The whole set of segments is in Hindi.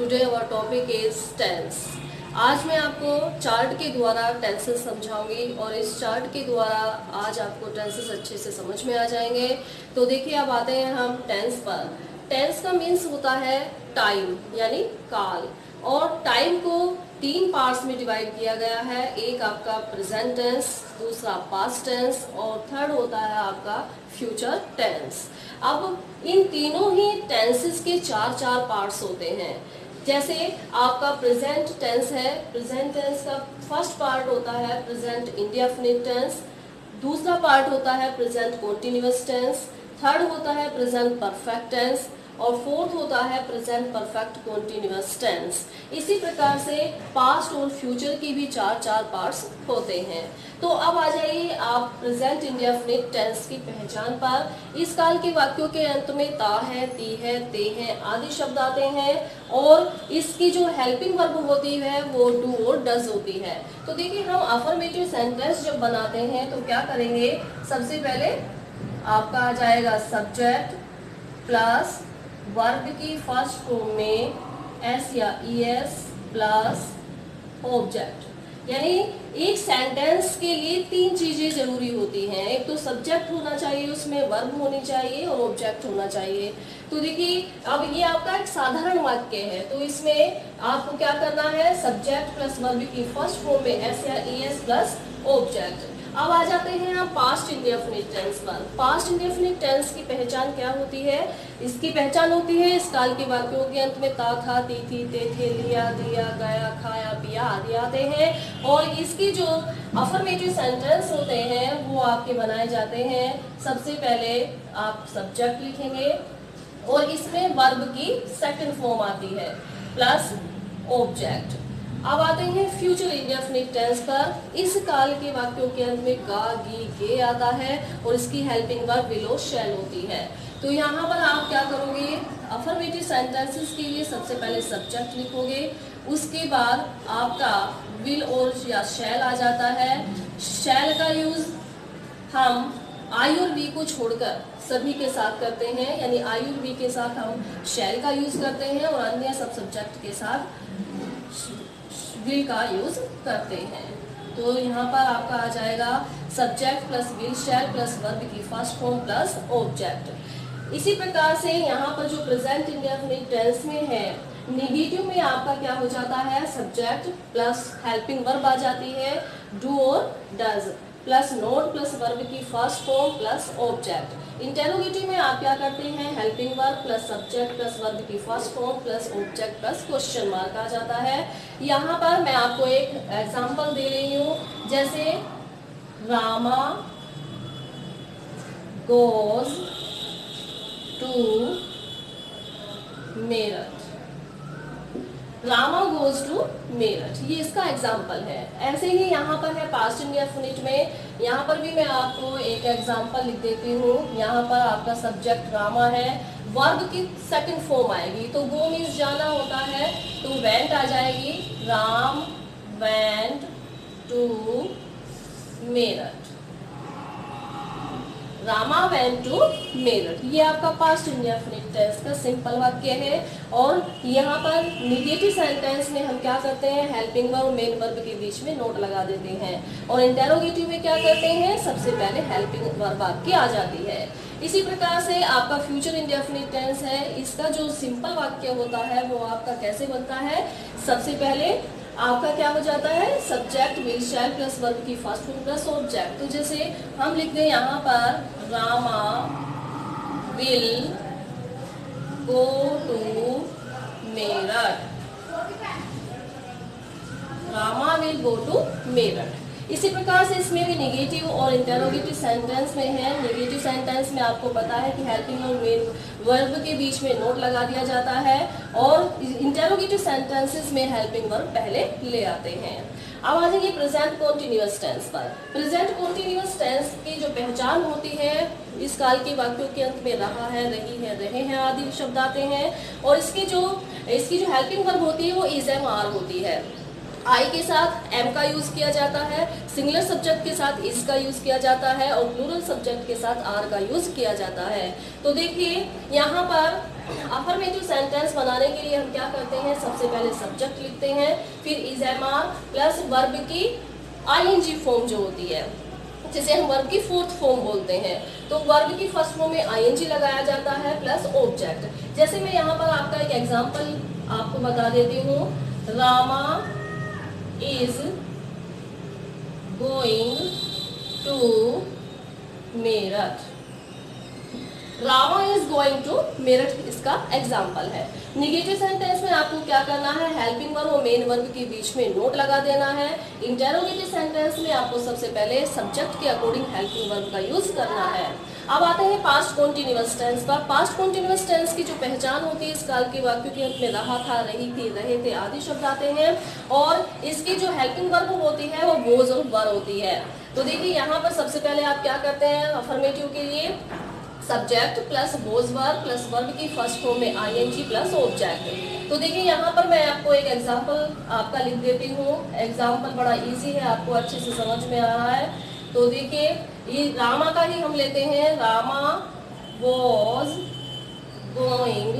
Today our topic is tense. आज मैं आपको चार्ट के द्वारा टेंसेस समझाऊंगी और इस चार्ट के द्वारा आज आपको टेंसेस अच्छे से समझ में आ जाएंगे। तो देखिए अब आते हैं हम टेंस पर। टेंस का मीन्स होता है टाइम यानी काल, और टाइम को 3 पार्ट्स में डिवाइड किया गया है। एक आपका प्रेजेंट टेंस, दूसरा पास्ट टेंस और थर्ड होता है आपका फ्यूचर टेंस। अब इन तीनों ही टेंसेस के 4 पार्ट्स होते हैं। जैसे आपका प्रेजेंट टेंस है, प्रेजेंट टेंस का फर्स्ट पार्ट होता है प्रेजेंट इंडेफिनिट टेंस, दूसरा पार्ट होता है प्रेजेंट कॉन्टिन्यूअस टेंस, थर्ड होता है प्रेजेंट परफेक्ट टेंस और फोर्थ होता है प्रेजेंट परफेक्ट कॉन्टिन्यूअस टेंस। इसी प्रकार से पास्ट और फ्यूचर की भी 4 पार्ट्स होते हैं। तो अब आ जाइए आप प्रेजेंट इंडेफिनिट टेंस की पहचान पर। इस काल के वाक्यों के अंत में ता है, ती है, ते है आदि शब्द आते हैं और इसकी जो हेल्पिंग वर्ब होती है वो डू और डज होती है। तो देखिए हम अफर्मेटिव सेंटेंस जब बनाते हैं तो क्या करेंगे, सबसे पहले आपका आ जाएगा सब्जेक्ट प्लस वर्ब की फर्स्ट फॉर्म में एस या ईएस प्लस ऑब्जेक्ट। यानी एक सेंटेंस के लिए 3 चीजें जरूरी होती हैं। एक तो सब्जेक्ट होना चाहिए, उसमें वर्ब होनी चाहिए और ऑब्जेक्ट होना चाहिए। तो देखिए अब ये आपका एक साधारण वाक्य है, तो इसमें आपको क्या करना है, सब्जेक्ट प्लस वर्ब की फर्स्ट फॉर्म में एस या ईएस प्लस ऑब्जेक्ट। अब आ जाते हैं हम पास्ट इंडेफिनिट टेंस पर। पास्ट इंडेफिनिट टेंस की पहचान क्या होती है, इसकी पहचान होती है इस काल के वाक्यों के अंत में ता, था, ती, थी, ते, थे, लिया, दिया, गया, खाया, पिया आदि आते हैं और इसकी जो अफर्मेटिव सेंटेंस होते हैं वो आपके बनाए जाते हैं। सबसे पहले आप सब्जेक्ट लिखेंगे और इसमें वर्ब की सेकंड फॉर्म आती है प्लस ऑब्जेक्ट। अब आते हैं फ्यूचर इंडेफिनिट टेंस पर। इस काल के वाक्यों के अंत में गा, गी, गे आता है और इसकी हेल्पिंग वर्ब विल और शैल होती है। तो यहाँ पर आप क्या करोगे, अफर्मेटिव सेंटेंसेस के लिए सबसे पहले सब्जेक्ट लिखोगे, उसके बाद आपका विल और या शैल आ जाता है। शैल का यूज हम आई और वी को छोड़कर सभी के साथ करते हैं, यानी आई और वी के साथ हम शैल का यूज करते हैं और अन्य सब सब्जेक्ट के साथ विल का यूज करते हैं। तो यहाँ पर आपका आ जाएगा subject plus will shall plus verb की फर्स्ट फॉर्म प्लस ऑब्जेक्ट। इसी प्रकार से यहाँ पर जो प्रेजेंट इंडेफिनिट टेंस में है, नेगेटिव में आपका क्या हो जाता है, सब्जेक्ट प्लस हेल्पिंग वर्ब आ जाती है डू और does plus not plus verb की first form plus object. Interrogative में आप क्या करते हैं, helping verb plus subject plus verb की first form plus object plus question mark आ जाता है। यहाँ पर मैं आपको एक एग्जांपल दे रही हूँ, जैसे Rama goes to Meerut. Rama goes to Meerut, ये इसका एग्जाम्पल है। ऐसे ही यहाँ पर है पास्ट इंडेफिनिट में, यहाँ पर भी मैं आपको एक एग्जाम्पल लिख देती हूँ। यहाँ पर आपका सब्जेक्ट रामा है, वर्ब की सेकंड फॉर्म आएगी, तो गो मीन्स जाना होता है, तो वेंट आ जाएगी, Ram went to Meerut. Rama went to Meerut, ये आपका पास्ट इंडेफिनिट टेंस का सिंपल वाक्य है। और यहाँ पर नेगेटिव सेंटेंस में हम क्या करते हैं, हेल्पिंग वर्ब मेन वर्ब के बीच में नोट लगा देते हैं और इंटेरोगेटिव में क्या करते हैं, सबसे पहले हेल्पिंग वर्ब आपकी आ जाती है। इसी प्रकार से आपका फ्यूचर इंडेफिनिट टेंस है, इसका जो सिंपल वाक्य होता है वो आपका कैसे बनता है, सबसे पहले आपका क्या हो जाता है, subject will shall plus verb की फर्स्ट फॉर्म प्लस ऑब्जेक्ट। तो जैसे हम लिख दें यहाँ पर Rama will go to Meerut, Rama will go to Meerut. इसी प्रकार से इसमें भी नेगेटिव और इंटेरोगेटिव सेंटेंस में है। नेगेटिव सेंटेंस में आपको पता है कि हेल्पिंग और मेन वर्ब के बीच में नोट लगा दिया जाता है और इंटेरोगेटिव सेंटेंसेस में हेल्पिंग वर्ब पहले ले आते हैं। अब आ जाइए प्रेजेंट कॉन्टिन्यूअस टेंस पर। प्रेजेंट कॉन्टिन्यूअस टेंस की जो पहचान होती है, इस काल के वाक्यों के अंत में रहा है, रही है, रहे हैं आदि शब्द आते हैं और इसकी जो हेल्पिंग वर्ब होती है वो इज एम आर होती है। आई के साथ एम का यूज किया जाता है, सिंगुलर सब्जेक्ट के साथ इस का यूज किया जाता है और प्लूरल सब्जेक्ट के साथ आर का यूज किया जाता है। तो देखिए यहाँ पर अफर्मेटिव सेंटेंस बनाने के लिए हम क्या करते हैं, सबसे पहले सब्जेक्ट लिखते हैं, फिर is am are plus verb की आईएनजी फॉर्म जो होती है, जिसे हम वर्ब की फोर्थ फॉर्म बोलते हैं, तो वर्ब की फर्स्ट फॉर्म में आईएनजी लगाया जाता है प्लस ऑब्जेक्ट। जैसे मैं यहाँ पर आपका एक एग्जांपल आपको बता देती हूँ, Rama is going to Meerut. Rama is going to Meerut इसका एग्जाम्पल है। निगेटिव सेंटेंस में आपको क्या करना है, हेल्पिंग वर्ब और मेन वर्ब के बीच में नोट लगा देना है। इंटेरोगेटिव सेंटेंस में आपको सबसे पहले सब्जेक्ट के अकॉर्डिंग हेल्पिंग वर्ब का यूज करना है। अब आते हैं पास्ट कॉन्टिन्यूअस टेंस पर। पास्ट कॉन्टिन्यूअस टेंस की जो पहचान होती है, इस काल के वाक्यों के अंत में रहा था, रही थी, रहे थे आदि शब्द आते हैं, और इसकी जो हेल्पिंग वर्ब होती है वो वोज और वर होती है। तो देखिए यहाँ पर सबसे पहले आप क्या करते हैं, अफर्मेटिव के लिए subject plus was verb plus verb की फर्स्ट फॉर्म में आईएनजी प्लस ऑब्जेक्ट। तो देखिए यहाँ पर मैं आपको एक एग्जांपल आपका लिख देती हूँ। एग्जांपल बड़ा इजी है, आपको अच्छे से समझ में आ रहा है। तो देखिए ये रामा का ही हम लेते हैं, Rama was going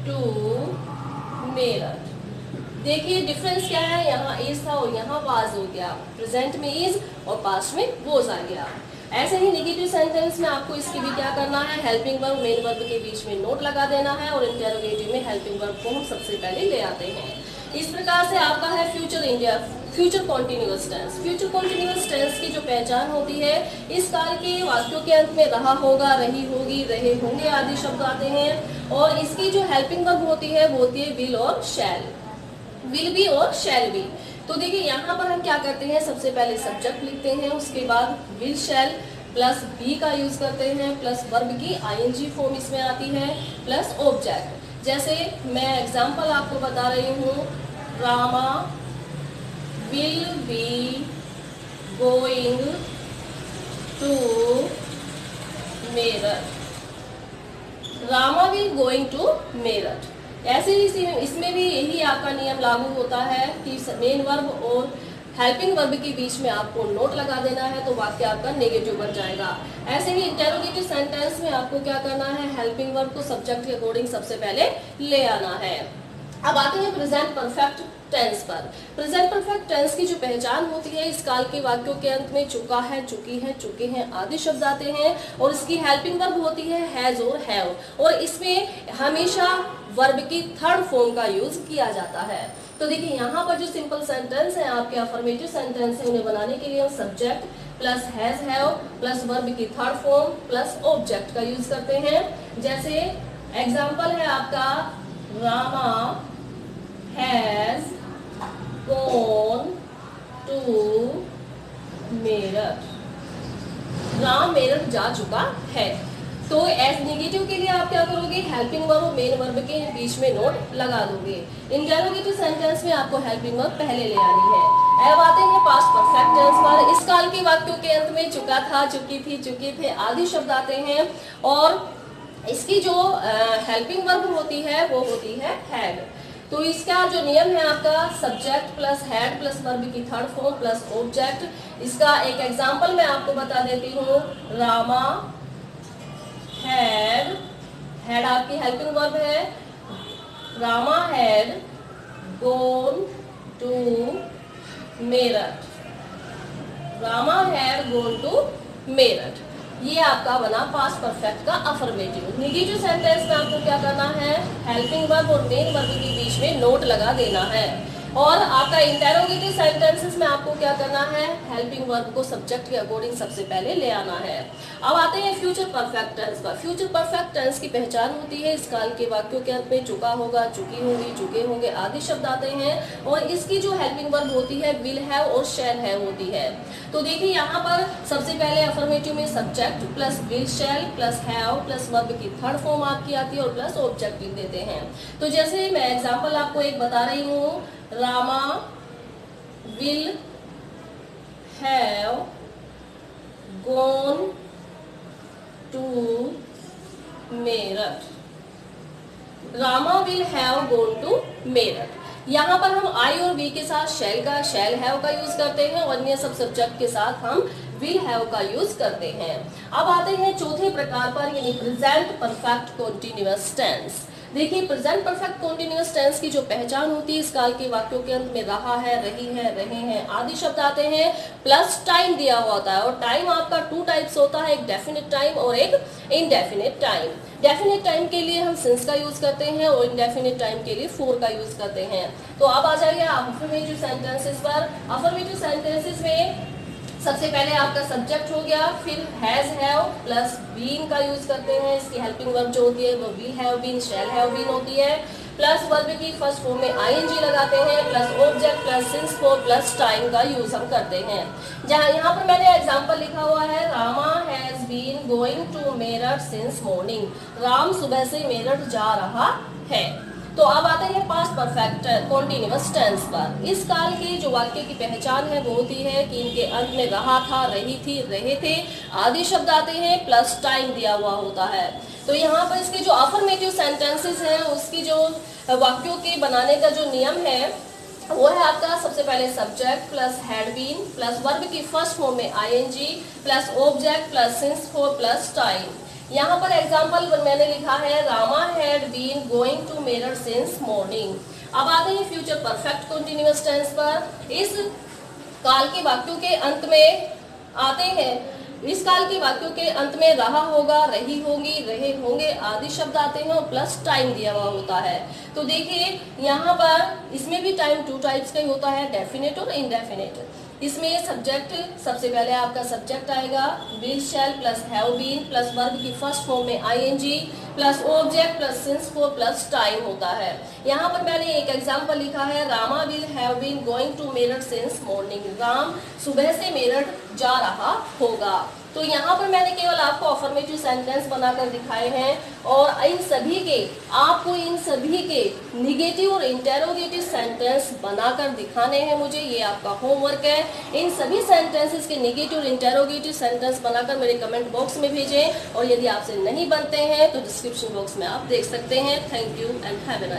to Meerut. देखिए डिफरेंस क्या है, यहाँ इज था और यहाँ वाज हो गया, प्रेजेंट में इज और पास्ट में वॉज आ गया। ऐसे ही नेगेटिव सेंटेंस में आपको इसकी भी क्या करना है, हेल्पिंग वर्ब मेन वर्ब के बीच में नोट लगा देना है, और इंटेरोगेटिव में हेल्पिंग वर्ब को हम सबसे पहले ले आते हैं। इस प्रकार से आपका है future continuous tense. Future continuous tense की जो पहचान होती है, इस काल के वाक्यों के अंत में रहा होगा, रही होगी, रहे होंगे आदि शब्द आते हैं, और इसकी जो हेल्पिंग वर्ब होती है वो होती है विल और शैल, विल बी और शैल बी। तो देखिए यहाँ पर हम क्या करते हैं, सबसे पहले सब्जेक्ट लिखते हैं, उसके बाद विल शैल प्लस बी का यूज करते हैं, प्लस वर्ब की आईएनजी फॉर्म इसमें आती है, प्लस ऑब्जेक्ट। जैसे मैं एग्जांपल आपको बता रही हूँ, Rama will be going to Meerut. Rama will going to Meerut. ऐसे ही इसमें भी यही आपका नियम लागू होता है कि मेन वर्ब और हेल्पिंग वर्ब के बीच में आपको नोट लगा देना है, तो वाक्य आपका नेगेटिव बन जाएगा। ऐसे ही इंटेरोगेटिव सेंटेंस में आपको क्या करना है, हेल्पिंग वर्ब को सब्जेक्ट के अकॉर्डिंग सबसे पहले ले आना है। अब आते हैं प्रेजेंट परफेक्ट टेंस पर। प्रेजेंट परफेक्ट टेंस की जो पहचान होती है, इस काल के वाक्यों के अंत में चुका है, चुकी है, चुके हैं आदि शब्द आते हैं, और इसकी हेल्पिंग वर्ब होती है हैज और हैव, और इसमें हमेशा वर्ब की थर्ड फॉर्म का यूज किया जाता है। तो देखिए यहाँ पर जो सिंपल सेंटेंस है आपके अफर्मेटिव सेंटेंस है, उन्हें बनाने के लिए हम subject plus has have plus verb की थर्ड फॉर्म प्लस ऑब्जेक्ट का यूज करते हैं। जैसे एग्जांपल है आपका, Rama has gone to Meerut. Ram Meerut जा चुका है। तो एस नेगेटिव के लिए आप क्या करोगे, हेल्पिंग वर्ब और मेन वर्ब के बीच में नोट लगा दोगे। इंटेरोगेटिव सेंटेंस में आपको हेल्पिंग वर्ब पहले ले आनी है। अब आते हैं पास्ट परफेक्ट टेंस पर। इस काल के वाक्यों के अंत में चुका था, चुकी थी, चुके थे आदि शब्द आते हैं, और इसकी जो हेल्पिंग वर्ब होती है वो होती है हैड। तो इसका जो नियम है आपका, subject plus had plus verb की थर्ड फॉर्म प्लस ऑब्जेक्ट। इसका एक एग्जांपल मैं आपको बता देती हूँ, रामा हैड आपकी हेल्पिंग वर्ब है, Rama had gone to Meerut. Rama had gone to Meerut, ये आपका बना पास्ट परफेक्ट का अफर्मेटिव। नेगेटिव सेंटेंस में आपको क्या करना है, हेल्पिंग वर्ब और मेन वर्ब के बीच में नोट लगा देना है। और आपका इंटेरोगेटिव सेंटेंसेस में आपको क्या करना है, हेल्पिंग वर्ब को सब्जेक्ट के अकॉर्डिंग सबसे पहले ले आना है। अब आते हैं फ्यूचर परफेक्ट टेंस पर। फ्यूचर परफेक्ट टेंस की पहचान होती है, इस काल के वाक्यों के अंत में चुका होगा, चुकी होगी, चुके होंगे आदि शब्द आते हैं, और इसकी जो हेल्पिंग वर्ब होती है विल हैव और शैल हैव होती है। तो देखिए यहाँ पर सबसे पहले अफर्मेटिव में subject plus will shall plus have plus verb की थर्ड फॉर्म आपकी आती है और प्लस ऑब्जेक्ट लिख देते हैं। तो जैसे मैं एग्जांपल आपको एक बता रही हूँ, Rama will have gone to Meerut. Rama will have gone to Meerut. यहाँ पर हम आई और वी के साथ शैल हैव का यूज करते हैं, और अन्य सब सब्जेक्ट के साथ हम विल हैव का यूज करते हैं। अब आते हैं चौथे प्रकार पर, यानी प्रेजेंट परफेक्ट कॉन्टिन्यूअस टेंस। देखिए, प्रेजेंट परफेक्ट कॉन्टिन्यूअस टेंस की जो पहचान होती है, इस काल के वाक्यों के अंत में रहा है, रही है, रहे हैं आदि शब्द आते हैं, प्लस टाइम दिया हुआ होता है। और टाइम आपका टू टाइप्स होता है, एक डेफिनेट टाइम और एक इनडेफिनेट टाइम। डेफिनेट टाइम के लिए हम सिंस का यूज करते हैं और इनडेफिनेट टाइम के लिए फॉर का यूज करते हैं। तो अब आ जाइए अफर्मेटिव सेंटेंसेस पर। अफर्मेटिव सेंटेंसेस में सबसे पहले आपका सब्जेक्ट हो गया, फिर हैज हैव प्लस बीन का यूज करते हैं। इसकी हेल्पिंग वर्ब जो होती है वो will have been, shall have been होती है। प्लस वर्ब की फर्स्ट फॉर्म में आईएनजी लगाते हैं, plus object plus since for plus time का यूज हम करते हैं। जहां यहाँ पर मैंने एग्जांपल लिखा हुआ है, Rama has been going to Meerut since morning. Ram सुबह से मेरठ जा रहा है। तो अब आते हैं पास्ट परफेक्ट कॉन्टिन्यूअस टेंस पर। इस काल के जो वाक्य की पहचान है वो होती है कि इनके अंत में रहा था, रही थी, रहे थे आदि शब्द आते हैं, प्लस टाइम दिया हुआ होता है। तो यहाँ पर इसके जो अफर्मेटिव सेंटेंसेस हैं, उसकी जो वाक्यों के बनाने का जो नियम है वो है आपका सबसे पहले subject plus had been plus verb की फर्स्ट फॉर्म में ING plus object plus since for plus time. यहाँ पर एग्जाम्पल मैंने लिखा है, Rama had been going to Meerut since morning. अब आते हैं फ्यूचर परफेक्ट कॉन्टिन्यूअस टेंस पर। इस काल के वाक्यों के अंत में आते हैं, इस काल के वाक्यों के अंत में रहा होगा, रही होंगी, रहे होंगे आदि शब्द आते हैं और प्लस टाइम दिया हुआ होता है। तो देखिए यहाँ पर इसमें भी टाइम टू टाइप्स का ही होता है, डेफिनेट और इनडेफिनेट। इसमें सब्जेक्ट सबसे पहले आपका सब्जेक्ट आएगा, will shall plus have been plus verb की फर्स्ट फॉर्म में ING plus object plus since for plus time होता है। यहाँ पर मैंने एक एग्जांपल लिखा है, Rama will have been going to Meerut since morning. Ram सुबह से मेरठ जा रहा होगा। तो यहाँ पर मैंने केवल आपको अफर्मेटिव सेंटेंस बनाकर दिखाए हैं और इन सभी के आपको इन सभी के निगेटिव और इंटेरोगेटिव सेंटेंस बनाकर दिखाने हैं मुझे। ये आपका होमवर्क है। इन सभी सेंटेंसेस के निगेटिव और इंटेरोगेटिव सेंटेंस बनाकर मेरे कमेंट बॉक्स में भेजें और यदि आपसे नहीं बनते हैं तो डिस्क्रिप्शन बॉक्स में आप देख सकते हैं। Thank you and have a nice day.